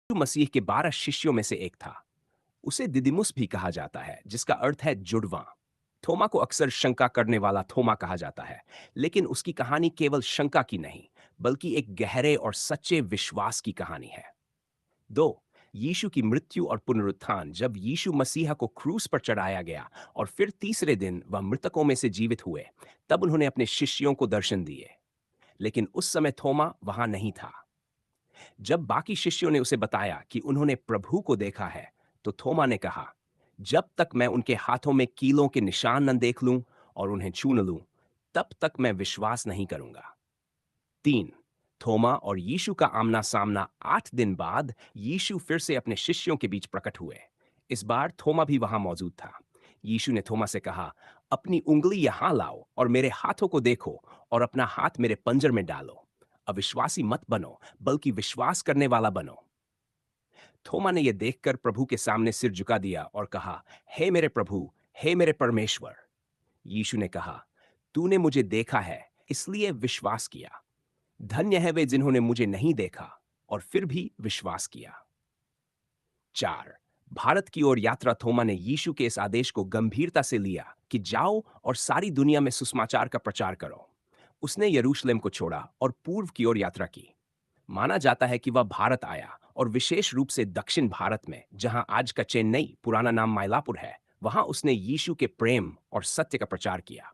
यीशु मसीह के 12 शिष्यों में से एक था। उसे दिदिमुस भी कहा जाता है, जिसका अर्थ है जुड़वां। थोमा को अक्सर शंका करने वाला थोमा कहा जाता है, लेकिन उसकी कहानी केवल शंका की नहीं, बल्कि एक गहरे और सच्चे विश्वास की कहानी है। 2, यीशु की मृत्यु और पुनरुत्थान। जब यीशु मसीहा को क्रूस पर चढ़ाया गया और फिर तीसरे दिन वह मृतकों में से जीवित हुए, तब उन्होंने अपने शिष्यों को दर्शन दिए। लेकिन उस समय थोमा वहां नहीं था। जब बाकी शिष्यों ने उसे बताया कि उन्होंने प्रभु को देखा है, तो थोमा ने कहा, जब तक मैं उनके हाथों में कीलों के निशान न देख लूं और उन्हें छू न लूं, तब तक मैं विश्वास नहीं करूंगा। 3, थोमा और यीशु का आमना सामना। 8 दिन बाद यीशु फिर से अपने शिष्यों के बीच प्रकट हुए। इस बार थोमा भी वहां मौजूद था। यीशु ने थोमा से कहा, अपनी उंगली यहां लाओ और मेरे हाथों को देखो, और अपना हाथ मेरे पंजर में डालो। अविश्वासी मत बनो, बल्कि विश्वास करने वाला बनो। थोमा ने यह देखकर प्रभु के सामने सिर झुका दिया और कहा, हे मेरे प्रभु, हे मेरे परमेश्वर। यीशु ने कहा, तूने मुझे देखा है, इसलिए विश्वास किया। धन्य है वे जिन्होंने मुझे नहीं देखा और फिर भी विश्वास किया। 4, भारत की ओर यात्रा। थोमा ने यीशु के इस आदेश को गंभीरता से लिया कि जाओ और सारी दुनिया में सुसमाचार का प्रचार करो। उसने यरूशलेम को छोड़ा और पूर्व की ओर यात्रा की। माना जाता है कि वह भारत आया, और विशेष रूप से दक्षिण भारत में, जहां आज का चेन्नई, पुराना नाम मायलापुर है, वहां उसने यीशु के प्रेम और सत्य का प्रचार किया।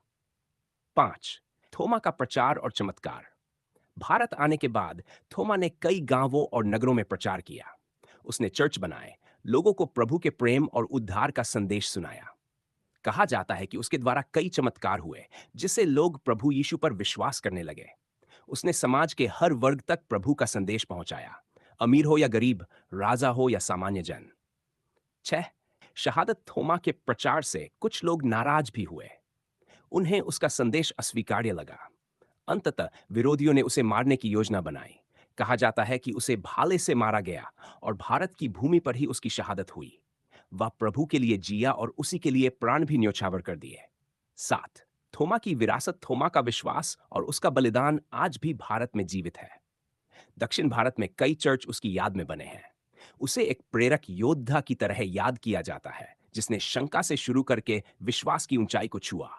5, थोमा का प्रचार और चमत्कार। भारत आने के बाद थोमा ने कई गांवों और नगरों में प्रचार किया। उसने चर्च बनाए, लोगों को प्रभु के प्रेम और उद्धार का संदेश सुनाया। कहा जाता है कि उसके द्वारा कई चमत्कार हुए, जिससे लोग प्रभु यीशु पर विश्वास करने लगे। उसने समाज के हर वर्ग तक प्रभु का संदेश पहुंचाया, अमीर हो या गरीब, राजा हो या सामान्य जन। 6, शहादत। थोमा के प्रचार से कुछ लोग नाराज भी हुए। उन्हें उसका संदेश अस्वीकार्य लगा। अंततः विरोधियों ने उसे मारने की योजना बनाई। कहा जाता है कि उसे भाले से मारा गया और भारत की भूमि पर ही उसकी शहादत हुई। वह प्रभु के लिए जिया और उसी के लिए प्राण भी न्योछावर कर दिए। 7, थोमा की विरासत। थोमा का विश्वास और उसका बलिदान आज भी भारत में जीवित है। दक्षिण भारत में कई चर्च उसकी याद में बने हैं। उसे एक प्रेरक योद्धा की तरह याद किया जाता है, जिसने शंका से शुरू करके विश्वास की ऊंचाई को छुआ।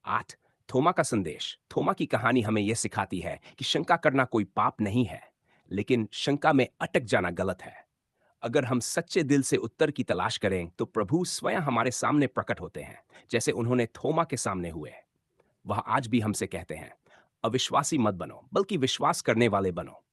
8, थोमा का संदेश। थोमा की कहानी हमें यह सिखाती है कि शंका करना कोई पाप नहीं है, लेकिन शंका में अटक जाना गलत है। अगर हम सच्चे दिल से उत्तर की तलाश करें, तो प्रभु स्वयं हमारे सामने प्रकट होते हैं, जैसे उन्होंने थोमा के सामने हुए। वह आज भी हमसे कहते हैं, अविश्वासी मत बनो, बल्कि विश्वास करने वाले बनो।